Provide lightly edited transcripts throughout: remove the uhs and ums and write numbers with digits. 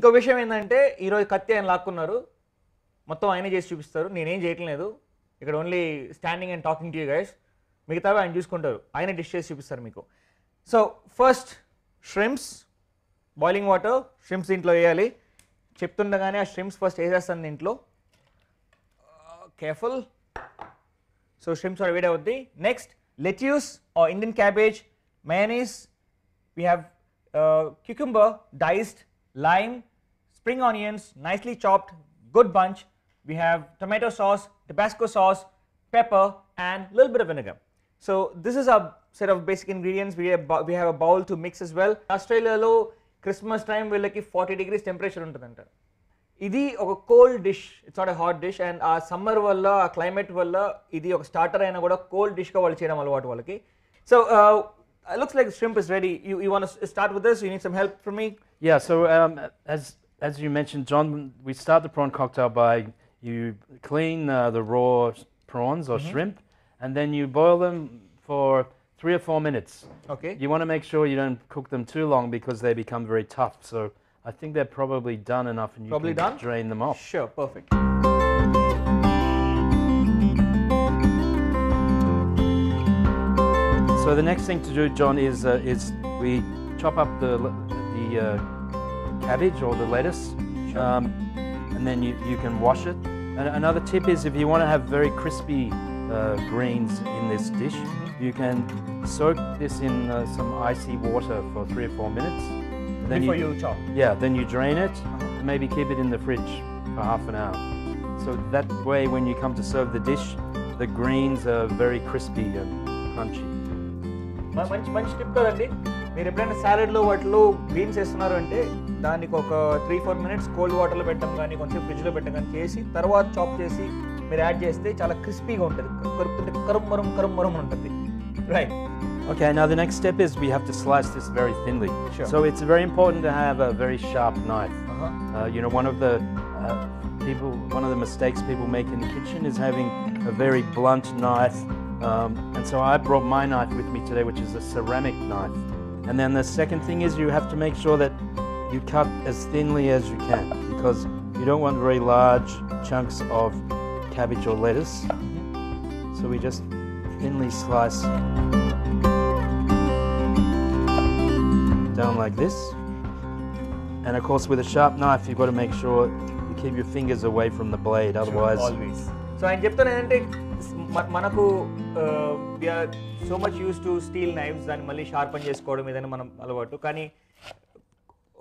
ఇంకో విషయం ఏంటంటే ఈరోజు కత్తి ఆయన లాక్కున్నారు, మొత్తం ఆయనే చేసి చూపిస్తారు, నేనేం చేయట్లేదు, ఇక్కడ only standing and talking to you guys, మిగతావి ఆయన చూసుకుంటారు, ఆయన డిష్ చేసి చూపిస్తారు మీకు. సో ఫస్ట్ షrimps, బాయిలింగ్ వాటర్, షrimps దీంట్లో వేయాలి. చెప్తుండగానే ఆ షrimps ఫస్ట్ వేసేస్తాను దీంట్లో, కేర్ఫుల్. సో షrimps are వేడి అవుద్ది. Next lettuce or Indian cabbage, mayonnaise, we have cucumber diced, lime, spring onions nicely chopped, good bunch, we have tomato sauce, Tabasco sauce, pepper and little bit of vinegar. So this is our set of basic ingredients. We have a bowl to mix as well. Australia lo Christmas time వీళ్ళకి 40 degrees temperature ఉంటుందంట. ఇది ఒక cold dish, it's not a hot dish, and ఆ summer వల్ల ఆ climate వల్ల ఇది ఒక స్టార్టర్ అయినా కూడా కోల్డ్ డిష్గా వాళ్ళు చేయడం అలవాటు వాళ్ళకి. So it looks like the shrimp is ready. You want to start with this? You need some help from me? Yeah, so as you mentioned, John, we start the prawn cocktail by you clean the raw prawns or shrimp, and then you boil them for 3 or 4 minutes. Okay. You want to make sure you don't cook them too long because they become very tough. So I think they're probably done enough, and you can drain them off. Sure, perfect. So the next thing to do, John, is we chop up the cabbage or the lettuce, and then you can wash it. And another tip is if you want to have very crispy greens in this dish, you can soak this in some icy water for 3 or 4 minutes. Then Before you chop? Yeah, then you drain it and maybe keep it in the fridge for half an hour. So that way when you come to serve the dish, the greens are very crispy and crunchy. మంచి tip కదండి. మీరు ఎప్పుడైనా సాలెడ్లో వాటిలో Greens వేస్తున్నారు అంటే దానికి ఒక 3-4 minutes cold వాటర్లో పెట్టడం కానీ కొంచెం ఫ్రిడ్జ్లో పెట్టడం కానీ చేసి తర్వాత చాప్ చేసి మీరు యాడ్ చేస్తే చాలా క్రిస్పీగా ఉంటుంది, కరుపుతుంటే కరుమ్మరం ఉంటుంది. Right. Okay, now the next step is we have to slice this very thinly. Sure. So it's very important to have a very sharp knife. You know, one of the mistakes people make in the kitchen is having a very blunt knife. And so I brought my knife with me today, which is a ceramic knife. And then the second thing is you have to make sure that you cut as thinly as you can, because you don't want very large chunks of cabbage or lettuce. So we just thinly slice down like this. And of course with a sharp knife you've got to make sure you keep your fingers away from the blade, otherwise... Sure, always. So ఆయన చెప్తాను ఏంటంటే మనకు we are so much used to steel knives, దాన్ని మళ్ళీ sharpen చేసుకోవడం ఏదైనా మనం అలవాటు, కానీ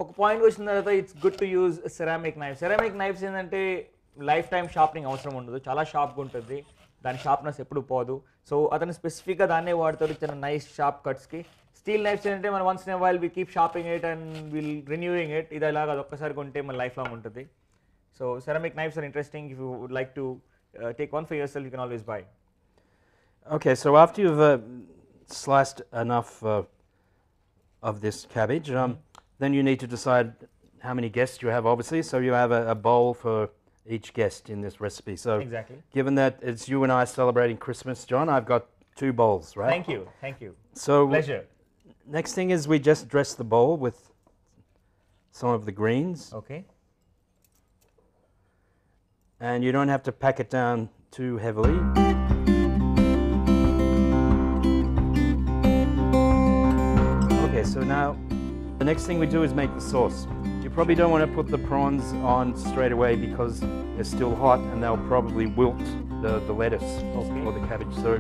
ఒక పాయింట్ వచ్చిన తర్వాత it's good to use ceramic knife. Ceramic knifes ఏంటంటే లైఫ్ టైం షార్పనింగ్ అవసరం ఉండదు, చాలా షార్ప్గా ఉంటుంది, దాని షార్ప్నెస్ ఎప్పుడు పోదు. సో అతను స్పెసిఫిక్గా దాన్నే వాడతారు చిన్న నైస్ షార్ప్ కట్స్కి. స్టీల్ నైఫ్స్ ఏంటంటే మనం once in while we keep sharping it and will renewing it, ఇది అలాగా అది ఒక్కసారి కొంటే మన లైఫ్ లాంగ్ ఉంటుంది. So ceramic knives are interesting. If you would like to take one for yourself, you can always buy. Okay, so after you've sliced enough of this cabbage, then you need to decide how many guests you have, obviously. So you have a bowl for each guest in this recipe. So exactly. Given that it's you and I celebrating Christmas, John, I've got 2 bowls, right? Thank you. So pleasure. Next thing is we just dress the bowl with some of the greens. Okay. And you don't have to pack it down too heavily. Okay, so now the next thing we do is make the sauce. You probably don't want to put the prawns on straight away because they're still hot and they'll probably wilt the lettuce or the cabbage. So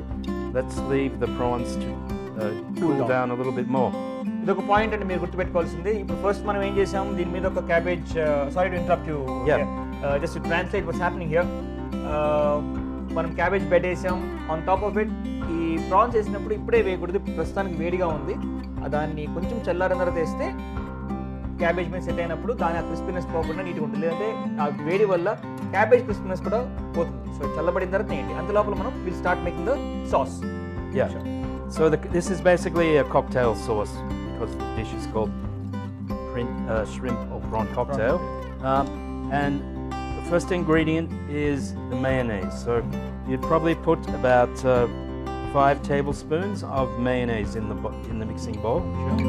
let's leave the prawns to cool down a little bit more. ఇదొక point అంటే మీరు గుర్తుపెట్టుకోవాల్సింది. ఇప్పుడు first మనం ఏం చేసాం, దీని మీద ఒక cabbage, sorry to interrupt you, just to translate what's happening here. మనం క్యాబేజ్ బెడ్ వేసాం, ఆన్ టాప్ ఆఫ్ ఇట్ ఈ ప్రాన్స్ వేసినప్పుడు ఇప్పుడే వేయకూడదు, ప్రస్తుతానికి వేడిగా ఉంది, దాన్ని కొంచెం చల్లారిన తర్వాత వేస్తే క్యాబేజ్ మీద సెట్ అయినప్పుడు దాని ఆ క్రిస్పీనెస్ పోకుండా నీట్గా ఉంటుంది, లేదంటే ఆ వేడి వల్ల క్యాబేజ్ క్రిస్పీనెస్ కూడా పోతుంది. సో చల్లబడిన తర్వాత ఏంటి అంత లోపల మనం will start making the sauce. Yeah. So this is basically a cocktail sauce because the dish is called shrimp or prawn cocktail. And the first ingredient is the mayonnaise. So you'd probably put about 5 tablespoons of mayonnaise in the mixing bowl. Sure.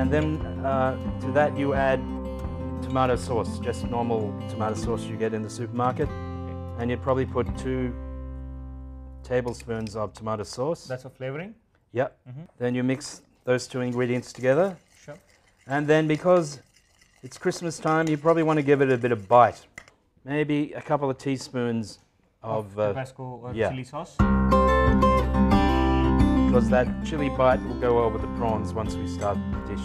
And then to that you add tomato sauce, just normal tomato sauce you get in the supermarket. And you'd probably put 2 tablespoons of tomato sauce. That's for flavoring. Yep. Then you mix those 2 ingredients together. Sure. And then because it's Christmas time, you probably want to give it a bit of bite. Maybe a couple of teaspoons of Tabasco or chili sauce. Because that chili bite will go well with the prawns once we start the dish.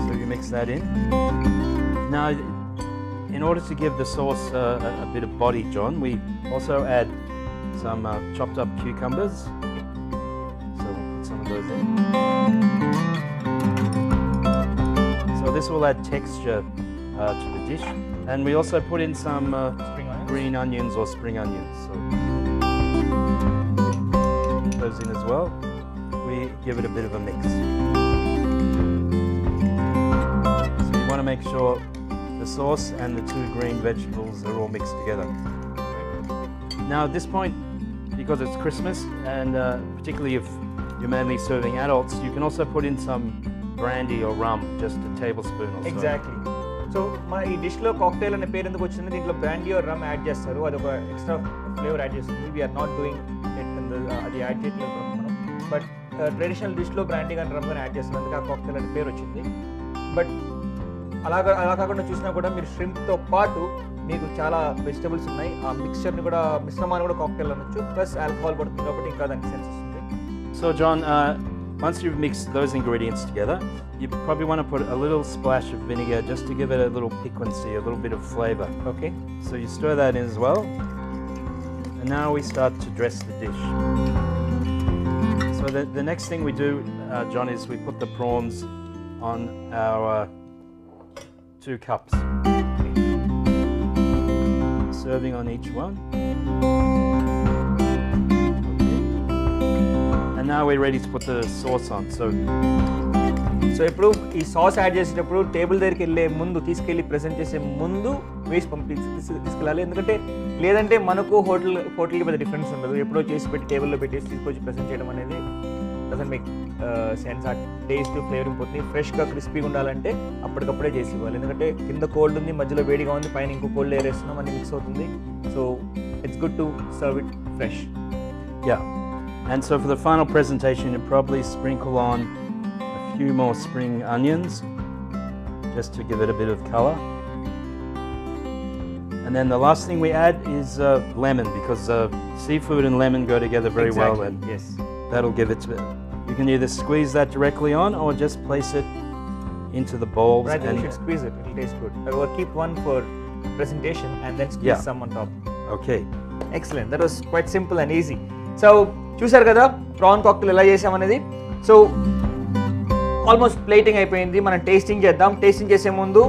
So you mix that in. Now, in order to give the sauce a bit of body, John, we also add some chopped up cucumbers. So we'll put some of those in. So this will add texture to the dish. And we also put in some green onions or spring onions. So put those in as well. We give it a bit of a mix. So you want to make sure the sauce and the 2 green vegetables are all mixed together. Now at this point, because it's Christmas and particularly if you're mainly serving adults, you can also put in some brandy or rum, just a tablespoon or so. Exactly. So my dish lo cocktail ane పేరు ఎందుకు వచ్చింది దీంట్లో brandy or rum add చేస్తారు అది ఒక extra flavour add చేస్తుంది we are not doing it in the అది add చేయట్లేదు మనం బట్ ట్రెడిషనల్ డిష్ లో brandy and rum యాడ్ చేస్తారు అందుకే ఆ cocktail అనే పేరు వచ్చింది బట్ అలా కాకుండా చూసినా కూడా మీరు shrimp తో పాటు మీకు చాలా వెజిటబుల్స్ ఉన్నాయి ఆ మిక్స్చర్ ని కూడా మిశ్రమాన్ని కూడా కాక్టైల్ అనొచ్చు ప్లస్ ఆల్కహాల్ పడుతుంది కాబట్టి ఇంకా దానికి సెన్స్ వస్తుంది. So John, once you've mixed those ingredients together, you probably want to put a little splash of vinegar just to give it a little piquancy, a little bit of flavor. Okay. So you stir that in as well. And now we start to dress the dish. So the next thing we do, John, is we put the prawns on our 2 cups. Serving on each one. And now we're ready to put the sauce on. So ఇప్పుడు ఈ sauce add చేసేటప్పుడు table దగ్గరికి వెళ్ళే ముందు తీసుకెళ్ళి present చేసే ముందు వేసి తీసుకెళ్ళాలి ఎందుకంటే లేదంటే మనకు హోటల్కి పెద్ద డిఫరెన్స్ ఉండదు ఎప్పుడో చేసి పెట్టి టేబుల్లో పెట్టేసి తీసుకొచ్చి ప్రెజెంట్ చేయడం అనేది డజంట్ మేక్ సెన్స్ ఆ టేస్ట్ ఫ్లేవరింగ్ పోతుంది ఫ్రెష్గా క్రిస్పీగా ఉండాలంటే అప్పటికప్పుడే చేసి ఇవ్వాలి ఎందుకంటే కింద కోల్డ్ ఉంది మధ్యలో వేడిగా ఉంది పైన ఇంకో కోల్డ్ లేయర్ వేస్తున్నాం అన్ని మిక్స్ అవుతుంది so it's good to serve it fresh. Yeah, and so for the final presentation you probably sprinkle on a few more spring onions just to give it a bit of colour. And then the last thing we add is lemon because seafood and lemon go together very well and yes. That'll give it to it. You can either squeeze that directly on or just place it into the bowls. Right, you should squeeze it. It'll taste good. Or keep one for presentation and then squeeze some on top. Okay. Excellent. That was quite simple and easy. So, చూసారు కదా PRAN cocktail ఎలా చేసామనేది. So almost plating అయిపోయింది మనం tasting చేద్దాం tasting చేసే ముందు